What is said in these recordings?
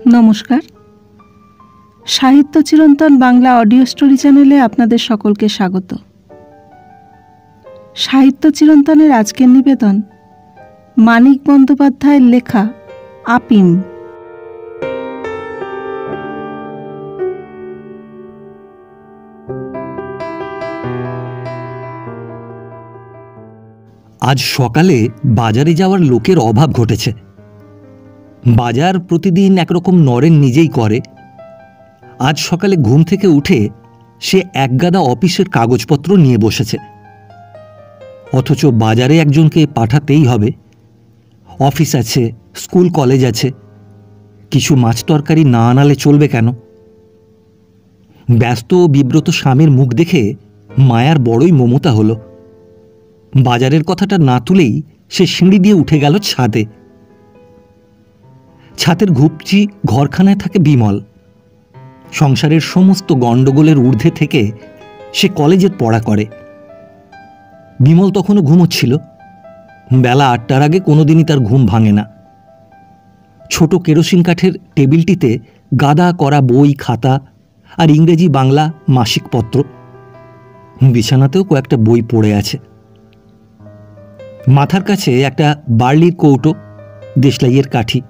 নমস্কার। সাহিত্য চিরন্তন বাংলা অডিও স্টোরি চ্যানেলে আপনাদের সকলকে স্বাগত। সাহিত্য চিরন্তনের আজকের নিবেদন মানিক বন্দ্যোপাধ্যায়ের লেখা আপিম। আজ সকালে বাজারে যাওয়ার লোকের অভাব ঘটেছে। বাজার প্রতিদিন একরকম নরেন নিজেই করে। আজ সকালে ঘুম থেকে উঠে সে একগাদা অফিসের কাগজপত্র নিয়ে বসেছে, অথচ বাজারে একজনকে পাঠাতেই হবে। অফিস আছে, স্কুল কলেজ আছে, কিছু মাছ তরকারি না আনালে চলবে কেন? ব্যস্ত ও বিব্রত স্বামীর মুখ দেখে মায়ার বড়ই মমতা হলো। বাজারের কথাটা না তুলেই সে সিঁড়ি দিয়ে উঠে গেল ছাদে। ছাদের ঘুপচি ঘরখানায় থাকে বিমল। সংসারের সমস্ত গণ্ডগোলের ঊর্ধ্বে থেকে সে কলেজের পড়া করে। বিমল তখনও ঘুমোচ্ছিল। বেলা 8টার আগে কোনোদিনই তার ঘুম ভাঙে না। ছোট কেরোসিন কাঠের টেবিলটিতে গাদা করা বই, খাতা আর ইংরেজি বাংলা মাসিক পত্র। বিছানাতেও কয়েকটা বই পড়ে আছে। মাথার কাছে একটা বার্লির কৌটো, দেশলাইয়ের কাঠি,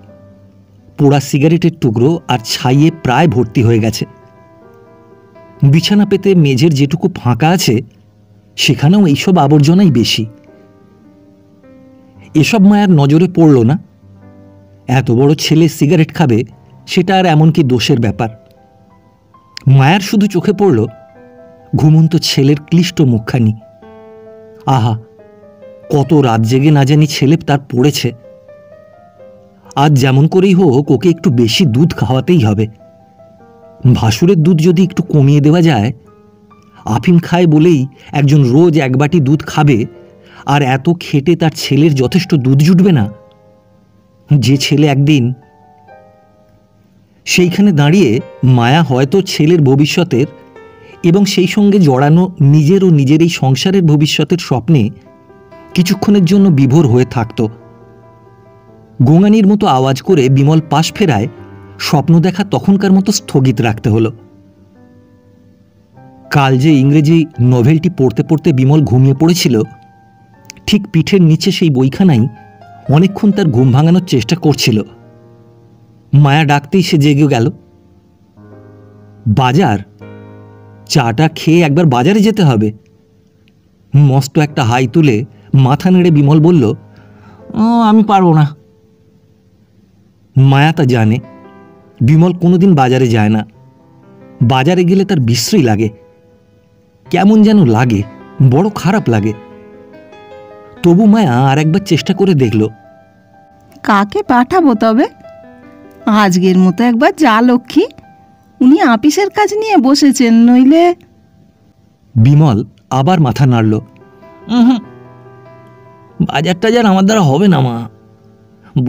পোড়া সিগারেটের টুকরো আর ছাইয়ে প্রায় ভর্তি হয়ে গেছে। বিছানা পেতে মেঝের যেটুকু ফাঁকা আছে সেখানেও এইসব আবর্জনাই বেশি। এসব মায়ার নজরে পড়ল না। এত বড় ছেলে সিগারেট খাবে সেটা আর এমন কি দোষের ব্যাপার? মায়ার শুধু চোখে পড়ল ঘুমন্ত ছেলের ক্লিষ্ট মুখখানি। আহা, কত রাত জেগে না জানি ছেলে তার পড়েছে। আজ যেমন করেই হোক ওকে একটু বেশি দুধ খাওয়াতেই হবে। ভাসুরের দুধ যদি একটু কমিয়ে দেওয়া যায়। আফিম খায় বলেই একজন রোজ 1 বাটি দুধ খাবে, আর এত খেটে তার ছেলের যথেষ্ট দুধ জুটবে না? যে ছেলে একদিন... সেইখানে দাঁড়িয়ে মায়া হয়তো ছেলের ভবিষ্যতের এবং সেই সঙ্গে জড়ানো নিজের ও নিজের এই সংসারের ভবিষ্যতের স্বপ্নে কিছুক্ষণের জন্য বিভোর হয়ে থাকত। গোঙানির মতো আওয়াজ করে বিমল পাশ ফেরায় স্বপ্ন দেখা তখনকার মতো স্থগিত রাখতে হলো। কাল যে ইংরেজি নভেলটি পড়তে পড়তে বিমল ঘুমিয়ে পড়েছিল, ঠিক পিঠের নিচে সেই বইখানাই অনেকক্ষণ তার ঘুম ভাঙানোর চেষ্টা করছিল। মায়া ডাকতেই সে জেগে গেল। বাজার? চাটা খেয়ে একবার বাজারে যেতে হবে। মস্ত একটা হাই তুলে মাথা নেড়ে বিমল বলল, আমি পারবো না। মায়া তা জানে। বিমল কোনোদিন বাজারে যায় না। বাজারে গেলে তার বিশ্রী লাগে, কেমন যেন লাগে, বড় খারাপ লাগে। তবু মায়া আর একবার চেষ্টা করে দেখল। কাকে পাঠাবো তবে? আজকের মতো একবার যা লক্ষ্মী, উনি আপিসের কাজ নিয়ে বসেছেন, নইলে... বিমল আবার মাথা নাড়ল। বাজার টাজার আমার দ্বারা হবে না মা।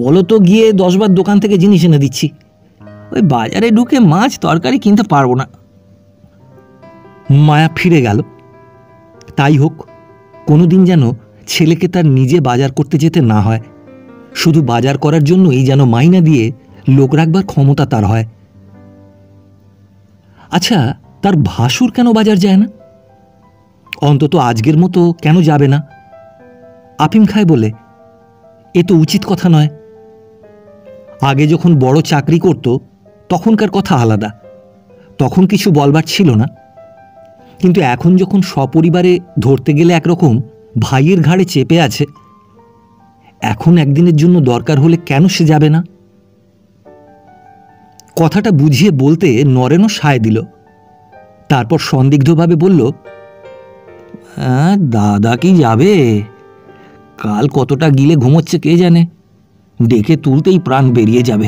বলো তো, গিয়ে 10 বার দোকান থেকে জিনিস এনে দিচ্ছি। ওই বাজারে ঢুকে মাছ তরকারি কিনতে পারবো না। মায়া ফিরে গেল। তাই হোক, কোনোদিন যেন ছেলেকে তার নিজে বাজার করতে যেতে না হয়। শুধু বাজার করার জন্যই যেন মাইনা দিয়ে লোক রাখবার ক্ষমতা তার হয়। আচ্ছা, তার ভাসুর কেন বাজার যায় না? অন্তত আজকের মতো কেন যাবে না? আফিম খায় বলে? এ তো উচিত কথা নয়। আগে যখন বড় চাকরি করত তখনকার কথা আলাদা, তখন কিছু বলবার ছিল না। কিন্তু এখন যখন সপরিবারে ধরতে গেলে একরকম ভাইয়ের ঘাড়ে চেপে আছে, এখন একদিনের জন্য দরকার হলে কেন সে যাবে না? কথাটা বুঝিয়ে বলতে নরেনও সায় দিল। তারপর সন্দিগ্ধভাবে বলল, দাদা কি যাবে? কাল কতটা গিলে ঘুমোচ্ছে কে জানে, ডেকে তুলতেই প্রাণ বেরিয়ে যাবে।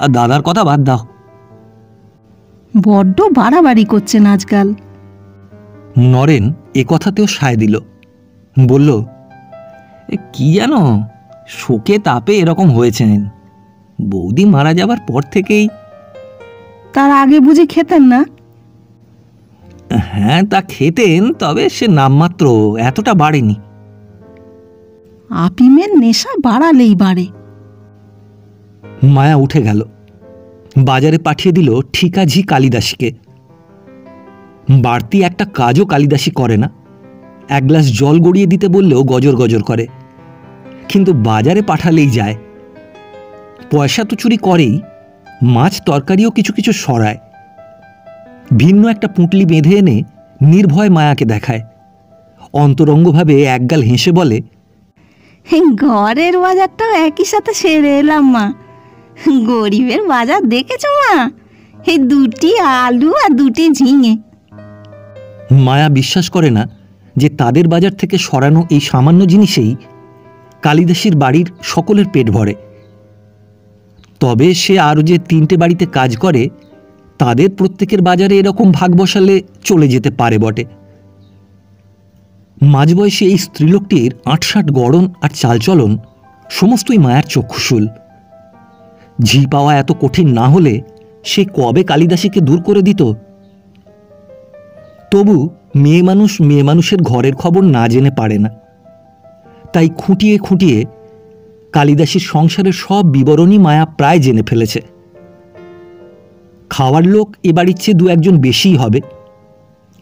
আর দাদার কথা বাদ দাও। বড্ড বাড়াবাড়ি করছেন আজকাল। নরেন এ কথাতেও সায় দিল। বলল, কি জানো, শোকে তাপে এরকম হয়েছেন। বৌদি মারা যাবার পর থেকেই। তার আগে বুঝি খেতেন না? হ্যাঁ, তা খেতেন, তবে সে নামমাত্র, এতটা বাড়েনি। আপিমের নেশা বাড়ালেই বাড়ে। মায়া উঠে গেল। বাজারে পাঠিয়ে দিল ঠিকাঝি কালিদাসীকে। বাড়তি একটা কাজও কালিদাসী করে না, এক গ্লাস জল গড়িয়ে দিতে বললেও গজর গজর করে, কিন্তু বাজারে পাঠালেই যায়। পয়সা তো চুরি করেই, মাছ তরকারিও কিছু কিছু সরায়। ভিন্ন একটা পুঁটলি বেঁধে এনে নির্ভয় মায়াকে দেখায়। অন্তরঙ্গভাবে একগাল হেসে বলে, ঘরের বাজারটাও একই সাথে সেরে এলাম মা। গরিবের বাজার দেখেছো মা? এই 2টি আলু আর 2টি ঝিঙে। মায়া বিশ্বাস করে না যে তাদের বাজার থেকে সরানো এই সামান্য জিনিসেই কালিদাসীর বাড়ির সকলের পেট ভরে। তবে সে আরও যে 3টে বাড়িতে কাজ করে, তাদের প্রত্যেকের বাজারে এরকম ভাগ বসালে চলে যেতে পারে বটে। মাঝবয়সী এই স্ত্রীলোকটির ৮-৬০ গড়ন আর চালচলন সমস্তই মায়ার চক্ষুশূল। ঝি পাওয়া এত কঠিন না হলে সে কবে কালিদাসীকে দূর করে দিত। তবু মেয়ে মানুষের ঘরের খবর না জেনে পারে না। তাই খুঁটিয়ে খুঁটিয়ে কালিদাসীর সংসারের সব বিবরণী মায়া প্রায় জেনে ফেলেছে। খাওয়ার লোক এ বাড়ির চেয়ে 2-1 বেশিই হবে।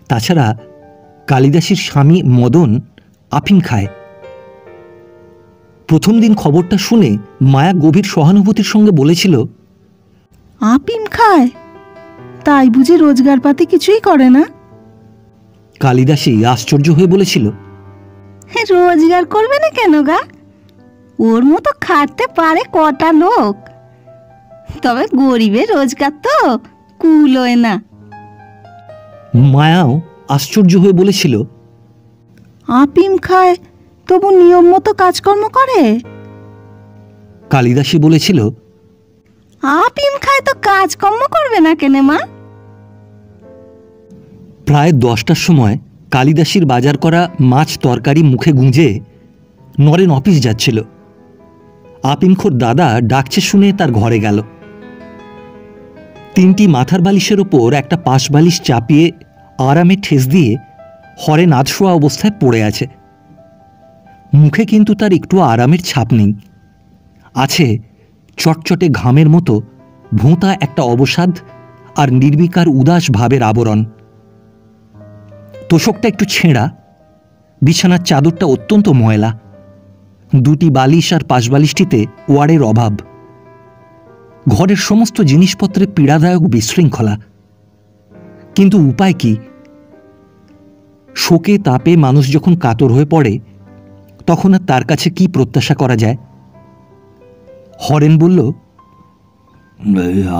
তাছাড়া কালিদাসীর স্বামী মদন আফিম খায়। প্রথম দিন খবরটা শুনে মায়া গভীর সহানুভূতির সঙ্গে বলেছিল, আফিম খায়? তাই বুঝি রোজগারপাতি কিছুই করে না? কালিদাসী আশ্চর্য হয়ে বলেছিল, রোজগার করবে না কেন গা? ওর মতো খাটতে পারে কটা লোক। তবে গরিবের রোজগার তো কুলোয় না। মায়াও আশ্চর্য হয়ে বলেছিল, আফিম খায় তবু নিয়ম মতো কাজকর্ম করে? কালিদাসী বলেছিল, আফিম খায় তো কাজকর্ম করবে না কেনে মা? প্রায় 10টার সময় কালিদাসীর বাজার করা মাছ তরকারি মুখে গুঁজে নরেন অফিস যাচ্ছিল। আফিমখোর দাদা ডাকছে শুনে তার ঘরে গেল। 3টি মাথার বালিশের ওপর একটা পাশ বালিশ চাপিয়ে আরামে ঠেস দিয়ে হরেন আধশোয়া অবস্থায় পড়ে আছে। মুখে কিন্তু তার একটু আরামের ছাপ নেই। আছে চটচটে ঘামের মতো ভোঁতা একটা অবসাদ আর নির্বিকার উদাস ভাবের আবরণ। তোষকটা একটু ছেঁড়া, বিছানার চাদরটা অত্যন্ত ময়লা, 2টি বালিশ আর পাশ বালিশটিতে ওয়ারের অভাব। ঘরের সমস্ত জিনিসপত্রে পীড়াদায়ক বিশৃঙ্খলা। কিন্তু উপায় কি? শোকে তাপে মানুষ যখন কাতর হয়ে পড়ে, তখন আর তার কাছে কি প্রত্যাশা করা যায়? হরেন বলল,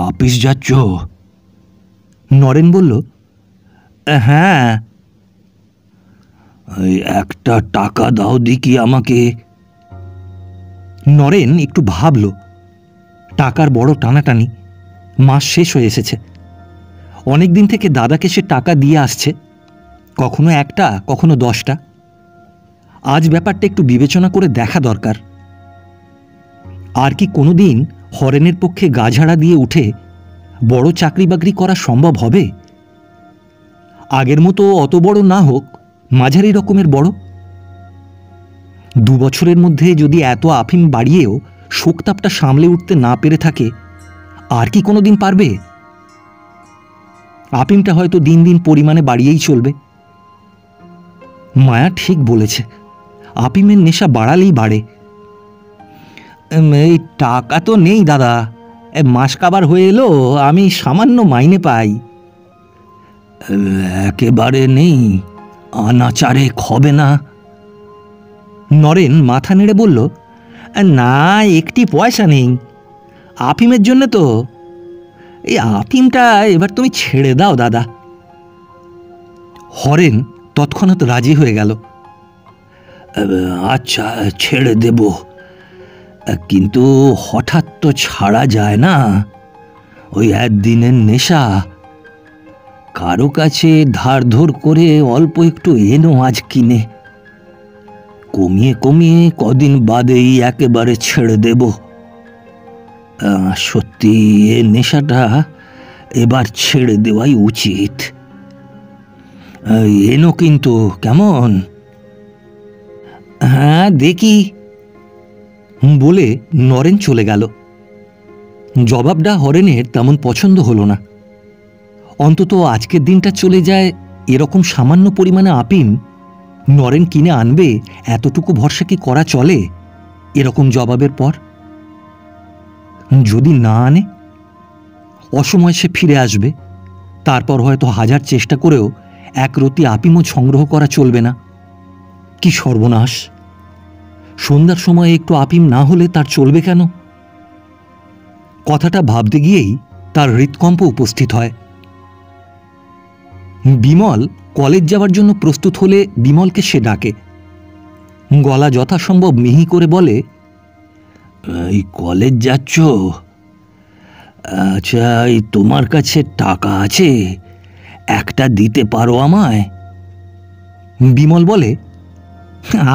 অফিস যাচ্ছ? নরেন বলল, হ্যাঁ। একটা টাকা দাও দেখি আমাকে। নরেন একটু ভাবল। টাকার বড় টানাটানি, মাস শেষ হয়ে এসেছে। অনেকদিন থেকে দাদাকে সে টাকা দিয়ে আসছে, কখনো 1টা কখনো 10টা। আজ ব্যাপারটা একটু বিবেচনা করে দেখা দরকার। আর কি কোনোদিন হরেনের পক্ষে গা ঝাড়া দিয়ে উঠে বড় চাকরি বাকরি করা সম্ভব হবে? আগের মতো অত বড় না হোক, মাঝারি রকমের বড়। 2 বছরের মধ্যে যদি এত আফিম বাড়িয়েও শোকতাপটা সামলে উঠতে না পেরে থাকে, আর কি কোনোদিন পারবে? আফিমটা হয়তো দিন দিন পরিমাণে বাড়িয়েই চলবে। মায়া ঠিক বলেছে, আফিমের নেশা বাড়ালেই বাড়ে। এই টাকা তো নেই দাদা, মাস কাবার হয়ে এলো, আমি সামান্য মাইনে পাই। একেবারে নেই? আনাচারে হবে না? নরেন মাথা নেড়ে বলল, না, 1টি পয়সা নেই। আফিমের জন্য তো। এই আফিমটা এবার তুমি ছেড়ে দাও দাদা। হরেন তৎক্ষণাৎ রাজি হয়ে গেল। আচ্ছা, ছেড়ে দেব, কিন্তু হঠাৎ তো ছাড়া যায় না। ওই একদিনের নেশা। কারো কাছে ধার ধর করে অল্প একটু এনো আজ কিনে, কমিয়ে কমিয়ে কদিন বাদেই একেবারে ছেড়ে দেব। সত্যি এ নেশাটা এবার ছেড়ে দেওয়াই উচিত। এনো কিন্তু, কেমন? হ্যাঁ দেখি বলে নরেন চলে গেল। জবাবটা হরেনের তেমন পছন্দ হলো না। অন্তত আজকের দিনটা চলে যায় এরকম সামান্য পরিমাণে আপিম নরেন কিনে আনবে এতটুকু ভরসা কি করা চলে এরকম জবাবের পর? যদি না আনে, অসময়ে সে ফিরে আসবে, তারপর হয়তো হাজার চেষ্টা করেও একরত্তি আপিমও সংগ্রহ করা চলবে না। কি সর্বনাশ! সন্ধ্যার সময় একটু আপিম না হলে তার চলবে কেন? কথাটা ভাবতে গিয়েই তার হৃৎকম্প উপস্থিত হয়। বিমল কলেজ যাওয়ার জন্য প্রস্তুত হলে বিমলকে সে ডাকে। গলা যথাসম্ভব মিহি করে বলে, এই কলেজ যাচ্ছ? আচ্ছা, এই তোমার কাছে টাকা আছে? একটা দিতে পারো আমায়? বিমল বলে,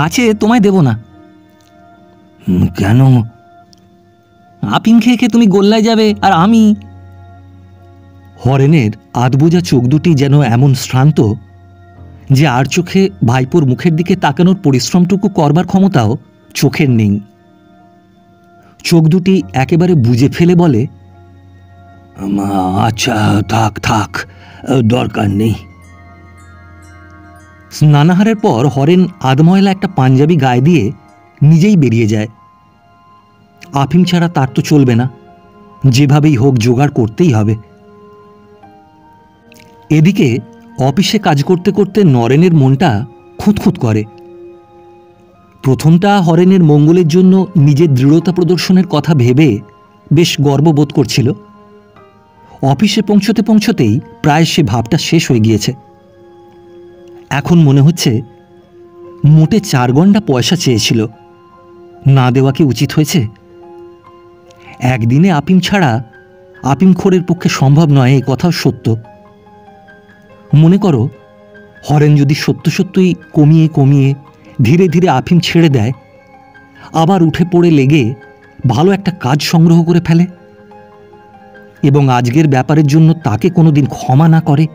আছে, তোমায় দেব না। কেন? আপিম খেয়ে খেয়ে তুমি গোল্লায় যাবে, আর আমি? হরেনের আধবোঝা চোখ দুটি যেন এমন শ্রান্ত যে আর চোখে ভাইপোর মুখের দিকে তাকানোর পরিশ্রমটুকু করবার ক্ষমতাও চোখের নেই। চোখ দুটি একেবারে বুজে ফেলে বলে, আচ্ছা থাক থাক, দরকার নেই। স্নানাহারের পর হরেন আধময়লা একটা পাঞ্জাবি গায়ে দিয়ে নিজেই বেরিয়ে যায়। আফিম ছাড়া তার তো চলবে না, যেভাবেই হোক জোগাড় করতেই হবে। এদিকে অফিসে কাজ করতে করতে নরেনের মনটা খুঁতখুঁত করে। প্রথমটা হরেনের মঙ্গলের জন্য নিজের দৃঢ়তা প্রদর্শনের কথা ভেবে বেশ গর্ববোধ করছিল। অফিসে পৌঁছতে পৌঁছতেই প্রায় সে ভাবটা শেষ হয়ে গিয়েছে। এখন মনে হচ্ছে মোটে 4 গন্ডা পয়সা চেয়েছিল, না দেওয়া কি উচিত হয়েছে? একদিনে আপিম ছাড়া আপিমখোরের পক্ষে সম্ভব নয়, এই কথাও সত্য। মনে করো, হরেন যদি সত্য সত্যই কমিয়ে কমিয়ে ধীরে ধীরে আফিম ছেড়ে দেয়, আবার উঠে পড়ে লেগে ভালো একটা কাজ সংগ্রহ করে ফেলে, এবং আজকের ব্যাপারের জন্য তাকে কোনোদিন ক্ষমা না করে,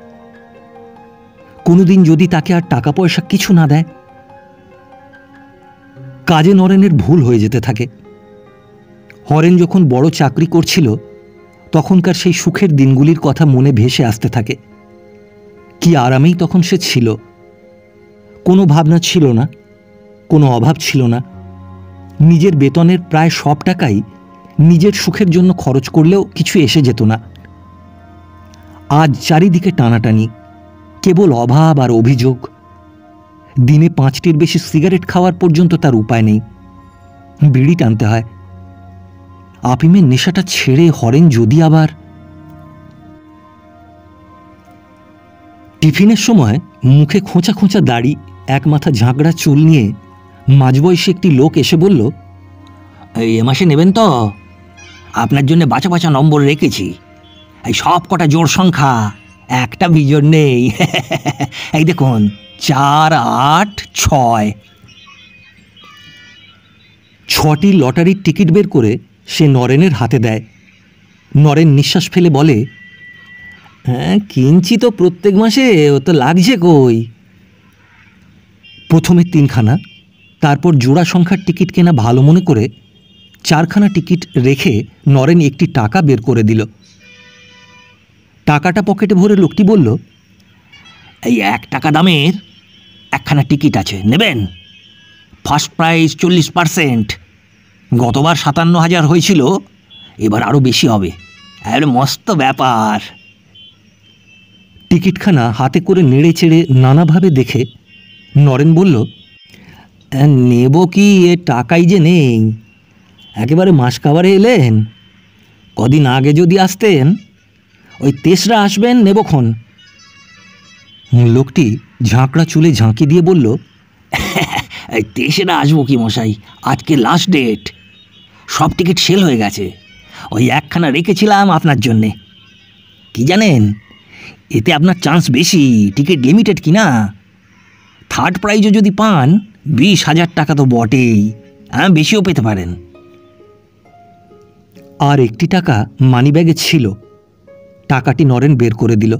কোনোদিন যদি তাকে আর টাকা পয়সা কিছু না দেয়, কাজে নরেনের ভুল হয়ে যেতে থাকে। হরেন যখন বড় চাকরি করছিল তখনকার সেই সুখের দিনগুলির কথা মনে ভেসে আসতে থাকে। কি আরামেই তখন সে ছিল, কোনো ভাবনা ছিল না, কোনো অভাব ছিল না। নিজের বেতনের প্রায় সব টাকাই নিজের সুখের জন্য খরচ করলেও কিছু এসে যেত না। আজ চারিদিকে টানাটানি, কেবল অভাব আর অভিযোগ। দিনে 5টির বেশি সিগারেট খাওয়ার পর্যন্ত তার উপায় নেই, বিড়ি টানতে হয়। আফিমের নেশাটা ছেড়ে হরেন যদি আবার... টিফিনের সময় মুখে খোঁচা খোঁচা দাড়ি, এক মাথা ঝাঁকড়া চুল নিয়ে মাঝবয়সী একটি লোক এসে বলল, এই মাসে নেবেন তো? আপনার জন্য বাঁচা বাঁচা নম্বর রেখেছি, এই সব কটা জোড় সংখ্যা, একটা বিজোড় নেই। এই দেখুন, 4, 8, 6। 6টি লটারির টিকিট বের করে সে নরেনের হাতে দেয়। নরেন নিঃশ্বাস ফেলে বলে, হ্যাঁ কিনছি তো প্রত্যেক মাসে, ও তো লাগছে কই। প্রথমে 3খানা, তারপর জোড়া সংখ্যার টিকিট কেনা ভালো মনে করে 4খানা টিকিট রেখে নরেন একটি টাকা বের করে দিল। টাকাটা পকেটে ভরে লোকটি বলল, এই 1 টাকা দামের 1খানা টিকিট আছে, নেবেন? First prize 40%। গতবার 57,000 হয়েছিল, এবার আরও বেশি হবে। আরে মস্ত ব্যাপার। টিকিটখানা হাতে করে নেড়ে চেড়ে নানাভাবে দেখে নরেন বলল, নেব কি, এ টাকাই যে নেই। একেবারে মাস কাবারে এলেন, কদিন আগে যদি আসতেন, ওই 3রা আসবেন, নেবক্ষণ। লোকটি ঝাঁকড়া চুলে ঝাঁকি দিয়ে বলল, 3রা আসবো কি মশাই, আজকে লাস্ট ডেট, সব টিকিট সেল হয়ে গেছে। ওই 1খানা রেখেছিলাম আপনার জন্যে। কি জানেন, এতে আপনার চান্স বেশি, টিকিট লিমিটেড কিনা। থার্ড প্রাইজও যদি পান, 20,000 টাকা তো বটেই, হ্যাঁ বেশিও পেতে পারেন। আর একটি টাকা মানিব্যাগে ছিল, টাকাটি নরেন বের করে দিল।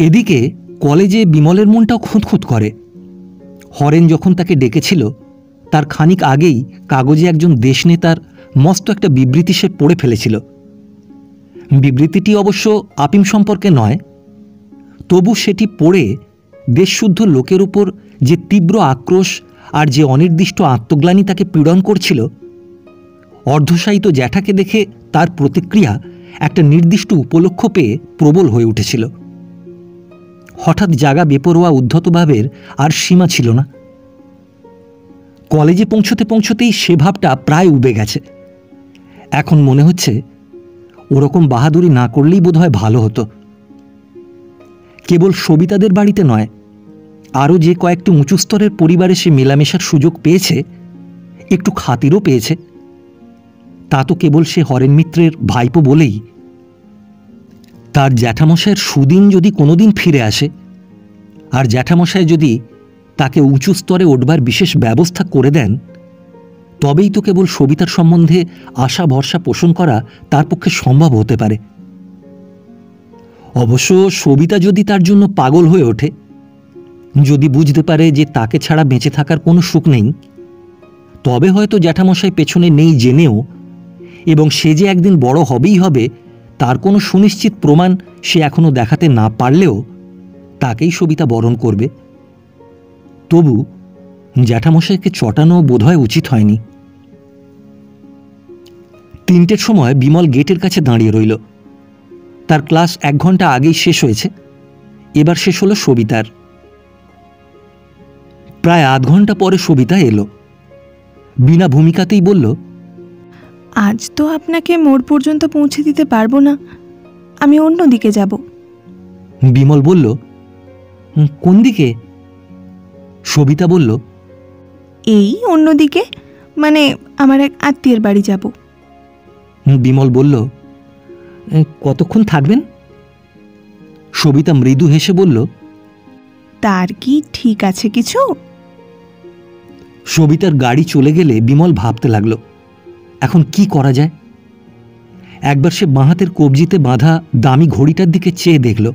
এদিকে কলেজে বিমলের মনটাও খুঁতখুঁত করে। হরেন যখন তাকে ডেকেছিল তার খানিক আগেই কাগজে একজন দেশনেতার মস্ত একটা বিবৃতি সে পড়ে ফেলেছিল। বিবৃতিটি অবশ্য আপিম সম্পর্কে নয়, তবু সেটি পড়ে দেশশুদ্ধ লোকের উপর যে তীব্র আক্রোশ আর যে অনির্দিষ্ট আত্মগ্লানি তাকে পীড়ন করছিল, অর্ধশায়িত জ্যাঠাকে দেখে তার প্রতিক্রিয়া একটা নির্দিষ্ট উপলক্ষ পেয়ে প্রবল হয়ে উঠেছিল। হঠাৎ জাগা বেপরোয়া উদ্ধত ভাবের আর সীমা ছিল না। কলেজে পৌঁছতে পৌঁছতেই সে ভাবটা প্রায় উবে গেছে। এখন মনে হচ্ছে ওরকম বাহাদুরি না করলেই বোধহয় ভালো হতো। কেবল সবিতাদের বাড়িতে নয়, আরও যে কয়েকটি উঁচু স্তরের পরিবারে সে মেলামেশার সুযোগ পেয়েছে, একটু খাতিরও পেয়েছে, তা তো কেবল সে হরেন মিত্রের ভাইপো বলেই। তার জ্যাঠামশাইয়ের সুদিন যদি কোনোদিন ফিরে আসে, আর জ্যাঠামশাই যদি তাকে উঁচু স্তরে উঠবার বিশেষ ব্যবস্থা করে দেন, তবেই তো কেবল সবিতার সম্বন্ধে আশা ভরসা পোষণ করা তার পক্ষে সম্ভব হতে পারে। অবশ্য সবিতা যদি তার জন্য পাগল হয়ে ওঠে, যদি বুঝতে পারে যে তাকে ছাড়া বেঁচে থাকার কোনো সুখ নেই, তবে হয়তো জ্যাঠামশাই পেছনে নেই জেনেও, এবং সে যে একদিন বড় হবেই হবে তার কোনো সুনিশ্চিত প্রমাণ সে এখনো দেখাতে না পারলেও, তাকেই সবিতা বরণ করবে। তবু জ্যাঠামশাইকে চটানো বোধহয় উচিত হয়নি। 3টের সময় বিমল গেটের কাছে দাঁড়িয়ে রইল। তার ক্লাস 1 ঘন্টা আগেই শেষ হয়েছে, এবার শেষ হলো সবিতার। প্রায় আধ ঘন্টা পরে সবিতা এলো। বিনা ভূমিকাতেই বলল, আজ তো আপনাকে মোড় পর্যন্ত পৌঁছে দিতে পারবো না, আমি অন্য দিকে যাব। বিমল বলল, কোন দিকে? সবিতা বলল, এই অন্য দিকে, মানে আমার এক আত্মীয়ের বাড়ি যাব। বিমল বলল, কতক্ষণ থাকবেন? সবিতা মৃদু হেসে বলল, তার কি ঠিক আছে কিছু? সবিতার গাড়ি চলে গেলে বিমল ভাবতে লাগলো, এখন কি করা যায়। একবার সে বাঁ হাতের কবজিতে বাঁধা দামি ঘড়িটার দিকে চেয়ে দেখল।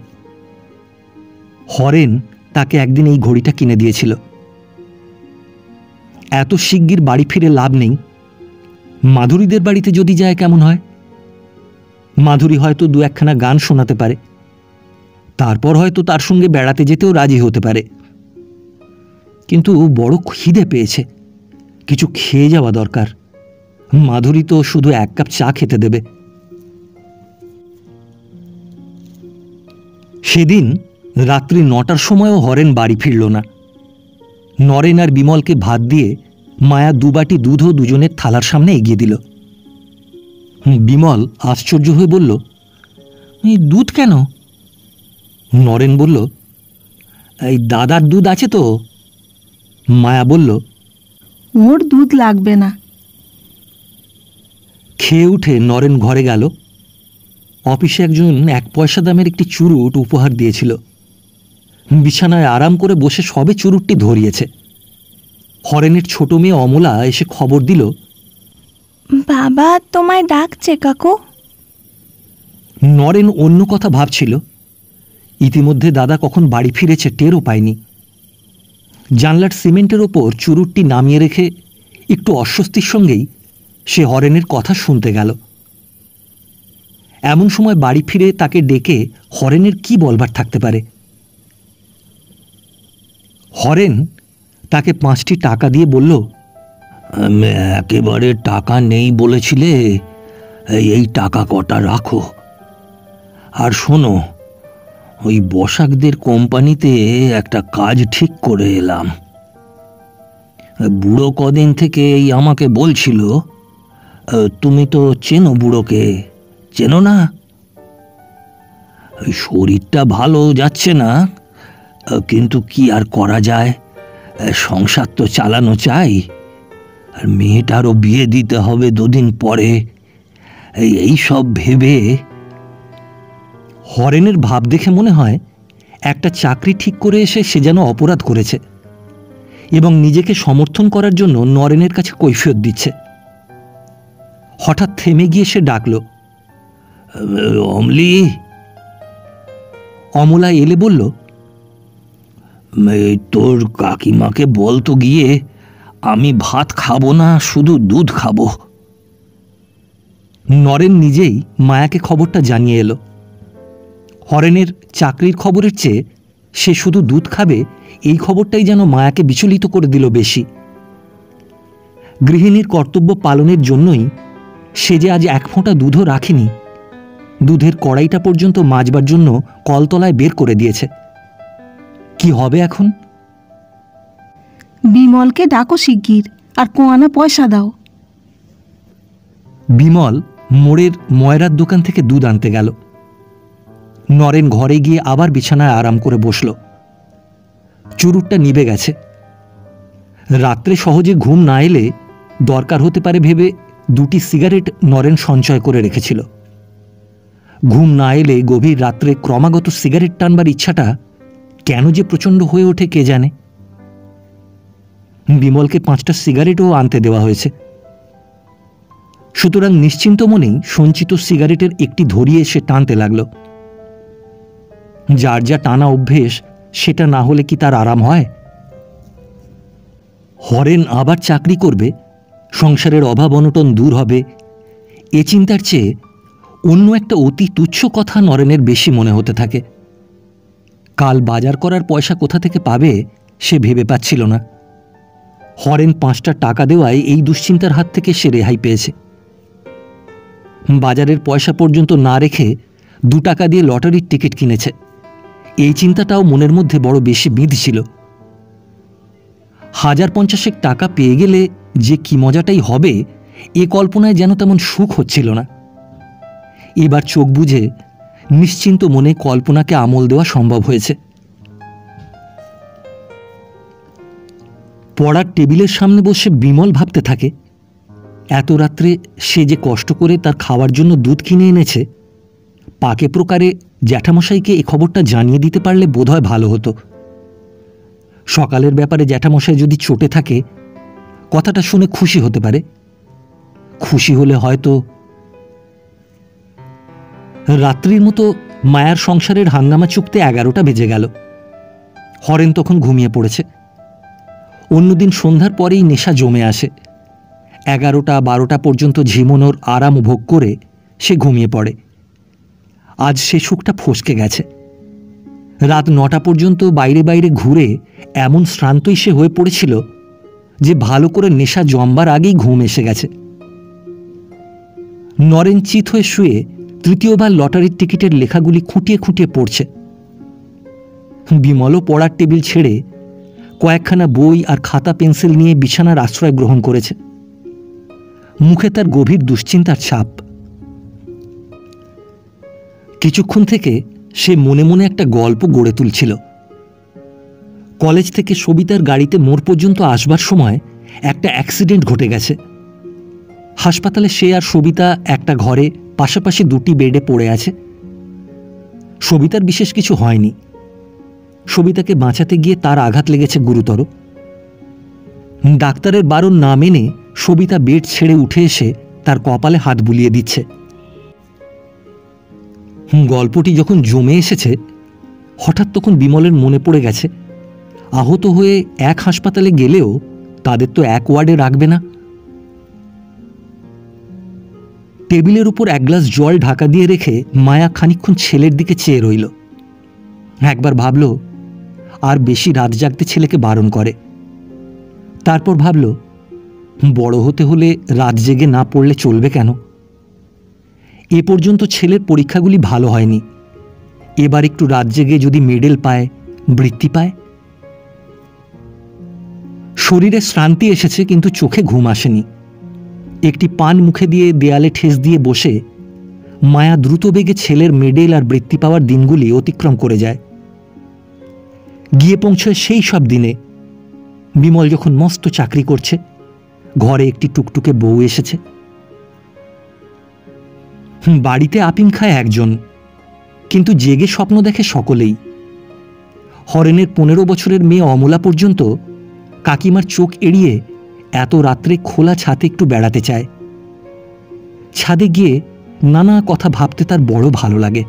হরেন তাকে একদিন এই ঘড়িটা কিনে দিয়েছিল। এত শিগগির বাড়ি ফিরে লাভ নেই। মাধুরীদের বাড়িতে যদি যায় কেমন হয়? মাধুরী হয়তো 2-1খানা গান শোনাতে পারে, তারপর হয়তো তার সঙ্গে বেড়াতে যেতেও রাজি হতে পারে। কিন্তু বড় খিদে পেয়েছে, কিছু খেয়ে যাওয়া দরকার। মাধুরী তো শুধু 1 কাপ চা খেতে দেবে। সেদিন রাত্রি 9টার সময়ও হরেন বাড়ি ফিরল না। নরেন আর বিমলকে ভাত দিয়ে মায়া 2 বাটি দুধও দুজনের থালার সামনে এগিয়ে দিল। বিমল আশ্চর্য হয়ে বলল, এই দুধ কেন? নরেন বলল, এই দাদার দুধ আছে তো। মায়া বলল, ওর দুধ লাগবে না। খেয়ে উঠে নরেন ঘরে গেল। অফিসে একজন 1 পয়সা দামের একটি চুরুট উপহার দিয়েছিল। বিছানায় আরাম করে বসে সবে চুরুটটি ধরিয়েছে। হরেনের ছোট মেয়ে অমলা এসে খবর দিল, বাবা তোমায় ডাকছে কাকু। নরেন অন্য কথা ভাবছিল। ইতিমধ্যে দাদা কখন বাড়ি ফিরেছে টেরও পায়নি। জানলার সিমেন্টের ওপর চুরুটটি নামিয়ে রেখে একটু অস্বস্তির সঙ্গেই সে হরেনের কথা শুনতে গেল। এমন সময় বাড়ি ফিরে তাকে ডেকে হরেনের কি বলবার থাকতে পারে? হরেন তাকে 5টি টাকা দিয়ে বলল, একেবারে টাকা নেই বলেছিলে, এই টাকা কটা রাখো। আর শোনো, ওই বসাকদের কোম্পানিতে একটা কাজ ঠিক করে এলাম। বুড়ো কদিন থেকে এই আমাকে বলছিল, তুমি তো চেনো বুড়োকে, চেনো না? শরীরটা ভালো যাচ্ছে না, কিন্তু কি আর করা যায়, সংসার তো চালানো চাই। আর মেয়েটারও বিয়ে দিতে হবে 2 দিন পরে। এই সব ভেবে হরেনের ভাব দেখে মনে হয় একটা চাকরি ঠিক করে এসে সে যেন অপরাধ করেছে এবং নিজেকে সমর্থন করার জন্য নরেনের কাছে কৈফিয়ত দিচ্ছে। হঠাৎ থেমে গিয়ে সে ডাকল, অমলি। অমলা এলে বলল, তোর কাকিমাকে বলতো গিয়ে আমি ভাত খাবো না, শুধু দুধ খাবো। নরেন নিজেই মায়াকে খবরটা জানিয়ে এলো। হরেনের চাকরির খবরের চেয়ে সে শুধু দুধ খাবে এই খবরটাই যেন মায়াকে বিচলিত করে দিল বেশি। গৃহিণীর কর্তব্য পালনের জন্যই সে যে আজ এক ফোঁটা দুধও রাখেনি, দুধের কড়াইটা পর্যন্ত মাজবার জন্য কলতলায় বের করে দিয়েছে। কি হবে এখন? বিমলকে ডাকো শিগগির, আর কোয়ানা পয়সা দাও। বিমল মোড়ের ময়রার দোকান থেকে দুধ আনতে গেল। নরেন ঘরে গিয়ে আবার বিছানায় আরাম করে বসল। চুরুটটা নিভে গেছে। রাত্রে সহজে ঘুম না এলে দরকার হতে পারে ভেবে 2টি সিগারেট নরেন সঞ্চয় করে রেখেছিল। ঘুম না এলে গভীর রাত্রে ক্রমাগত সিগারেট টানবার ইচ্ছাটা কেন যে প্রচণ্ড হয়ে ওঠে কে জানে। বিমলকে 5টা সিগারেটও আনতে দেওয়া হয়েছে। সুতরাং নিশ্চিন্ত মনেই সঞ্চিত সিগারেটের একটি ধরিয়ে সে টানতে লাগল। যার যা টানা অভ্যেস সেটা না হলে কি তার আরাম হয়? হরেন আবার চাকরি করবে, সংসারের অভাব অনটন দূর হবে, এ চিন্তার চেয়ে অন্য একটা অতি তুচ্ছ কথা নরেনের বেশি মনে হতে থাকে। কাল বাজার করার পয়সা কোথা থেকে পাবে সে ভেবে পাচ্ছিল না। হরেন 5টা টাকা দেওয়ায় এই দুশ্চিন্তার হাত থেকে সে রেহাই পেয়েছে। বাজারের পয়সা পর্যন্ত না রেখে 2 টাকা দিয়ে লটারির টিকিট কিনেছে। এই চিন্তাটাও মনের মধ্যে বড় বেশি বিঁধছিল। 1050 টাকা পেয়ে গেলে যে কি মজাটাই হবে এ কল্পনায় যেন তেমন সুখ হচ্ছিল না। এবার চোখ বুঝে নিশ্চিন্ত মনে কল্পনাকে আমল দেওয়া সম্ভব হয়েছে। পড়ার টেবিলের সামনে বসে বিমল ভাবতে থাকে, এত রাত্রে সে যে কষ্ট করে তার খাওয়ার জন্য দুধ কিনে এনেছে, পাকে প্রকারে জ্যাঠামশাইকে এ খবরটা জানিয়ে দিতে পারলে বোধহয় ভালো হতো। সকালের ব্যাপারে জ্যাঠামশাই যদি চটে থাকে, কথাটা শুনে খুশি হতে পারে। খুশি হলে হয়তো। রাত্রির মতো মায়ার সংসারের হাঙ্গামা চুকতে 11টা বেজে গেল। হরেন তখন ঘুমিয়ে পড়েছে। অন্যদিন সন্ধ্যার পরেই নেশা জমে আসে। 11টা 12টা পর্যন্ত ঝিমোনোর আরাম ভোগ করে সে ঘুমিয়ে পড়ে। আজ সে সুখটা ফসকে গেছে। রাত 9টা পর্যন্ত বাইরে বাইরে ঘুরে এমন শ্রান্তই সে হয়ে পড়েছিল যে ভালো করে নেশা জমবার আগেই ঘুম এসে গেছে। নরেন চিত হয়ে শুয়ে 3য়বার লটারির টিকিটের লেখাগুলি খুঁটিয়ে খুঁটিয়ে পড়ছে। বিমলও পড়ার টেবিল ছেড়ে কয়েকখানা বই আর খাতা পেন্সিল নিয়ে বিছানার আশ্রয় গ্রহণ করেছে। মুখে তার গভীর দুশ্চিন্তার ছাপ। কিছুক্ষণ থেকে সে মনে মনে একটা গল্প গড়ে তুলছিল। কলেজ থেকে সবিতার গাড়িতে মোড় পর্যন্ত আসবার সময় একটা অ্যাক্সিডেন্ট ঘটে গেছে। হাসপাতালে সে আর সবিতা একটা ঘরে পাশাপাশি 2টি বেডে পড়ে আছে। সবিতার বিশেষ কিছু হয়নি। সবিতাকে বাঁচাতে গিয়ে তার আঘাত লেগেছে গুরুতর। ডাক্তারের বারণ না মেনে সবিতা বেড ছেড়ে উঠে এসে তার কপালে হাত বুলিয়ে দিচ্ছে। গল্পটি যখন জমে এসেছে, হঠাৎ তখন বিমলের মনে পড়ে গেছে, আহত হয়ে এক হাসপাতালে গেলেও তাদের তো এক ওয়ার্ডে রাখবে না। টেবিলের উপর 1 গ্লাস জল ঢাকা দিয়ে রেখে মায়া খানিকক্ষণ ছেলের দিকে চেয়ে রইল। একবার ভাবল আর বেশি রাত জাগতে ছেলেকে বারণ করে। তারপর ভাবল, বড় হতে হলে রাত জেগে না পড়লে চলবে কেন? এ পর্যন্ত ছেলের পরীক্ষাগুলি ভালো হয়নি, এবার একটু রাত জেগে যদি মেডেল পায়, বৃত্তি পায়। শরীরে শ্রান্তি এসেছে কিন্তু চোখে ঘুম আসেনি। একটি পান মুখে দিয়ে দেয়ালে ঠেস দিয়ে বসে মায়া দ্রুত বেগে ছেলের মেডেল আর বৃত্তি পাওয়ার দিনগুলি অতিক্রম করে যায়। গিয়ে পৌঁছয় সেই সব দিনে বিমল যখন মস্ত চাকরি করছে, ঘরে একটি টুকটুকে বউ এসেছে। বাড়িতে আপিং খায় একজন, কিন্তু জেগে স্বপ্ন দেখে সকলেই। হরেনের 15 বছরের মেয়ে অমলা পর্যন্ত কাকিমার চোখ এড়িয়ে এত রাত্রে খোলা ছাদে একটু বেড়াতে চায়। ছাদে গিয়ে নানা কথা ভাবতে তার বড় ভালো লাগে।